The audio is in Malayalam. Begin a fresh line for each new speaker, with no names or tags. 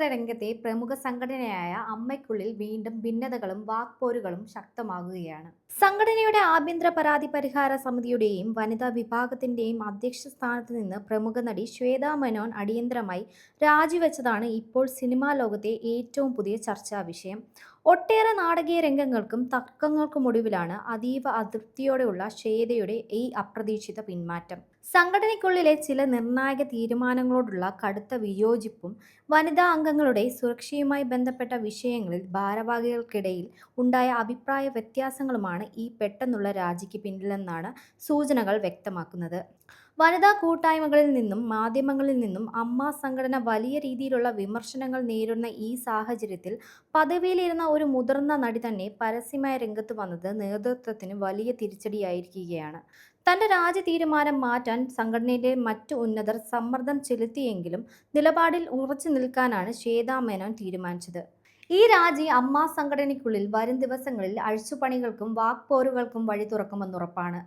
ചലച്ചിത്ര രംഗത്തെ പ്രമുഖ സംഘടനയായ അമ്മയ്ക്കുള്ളിൽ വീണ്ടും ഭിന്നതകളും വാക്പോരുകളും ശക്തമാകുകയാണ്. സംഘടനയുടെ ആഭ്യന്തര പരാതി പരിഹാര സമിതിയുടെയും വനിതാ വിഭാഗത്തിന്റെയും അധ്യക്ഷ സ്ഥാനത്ത് നിന്ന് പ്രമുഖ നടി ശ്വേതാ മേനോൻ അടിയന്തരമായി രാജിവെച്ചതാണ് ഇപ്പോൾ സിനിമാ ലോകത്തെ ഏറ്റവും പുതിയ ചർച്ചാ വിഷയം. ഒട്ടേറെ നാടകീയ രംഗങ്ങൾക്കും തർക്കങ്ങൾക്കുമൊടുവിലാണ് അതീവ അതൃപ്തിയോടെയുള്ള ശ്വേതയുടെ ഈ അപ്രതീക്ഷിത പിന്മാറ്റം. സംഘടനയ്ക്കുള്ളിലെ ചില നിർണായക തീരുമാനങ്ങളോടുള്ള കടുത്ത വിയോജിപ്പും വനിതാ അംഗങ്ങളുടെ സുരക്ഷയുമായി ബന്ധപ്പെട്ട വിഷയങ്ങളിൽ ഭാരവാഹികൾക്കിടയിൽ ഉണ്ടായ അഭിപ്രായ വ്യത്യാസങ്ങളുമാണ് ഈ പെട്ടെന്നുള്ള രാജിക്ക് പിന്നിലെന്നാണ് സൂചനകൾ വ്യക്തമാക്കുന്നത്. വനിതാ കൂട്ടായ്മകളിൽ നിന്നും മാധ്യമങ്ങളിൽ നിന്നും അമ്മ സംഘടന വലിയ രീതിയിലുള്ള വിമർശനങ്ങൾ നേരിടുന്ന ഈ സാഹചര്യത്തിൽ പദവിയിലിരുന്ന ഒരു മുതിർന്ന നടി തന്നെ പരസ്യമായ രംഗത്ത് വന്നത് നേതൃത്വത്തിന് വലിയ തിരിച്ചടിയായിരിക്കുകയാണ്. തന്റെ രാജി തീരുമാനം മാറ്റാൻ സംഘടനയിലെ മറ്റു ഉന്നതർ സമ്മർദ്ദം ചെലുത്തിയെങ്കിലും നിലപാടിൽ ഉറച്ചു നിൽക്കാനാണ് ശ്വേതാ മേനോൻ തീരുമാനിച്ചത്. ഈ രാജി അമ്മ സംഘടനയ്ക്കുള്ളിൽ വരും ദിവസങ്ങളിൽ അഴിച്ചുപണികൾക്കും വാക്പോരുകൾക്കും വഴി തുറക്കുമെന്നുറപ്പാണ്.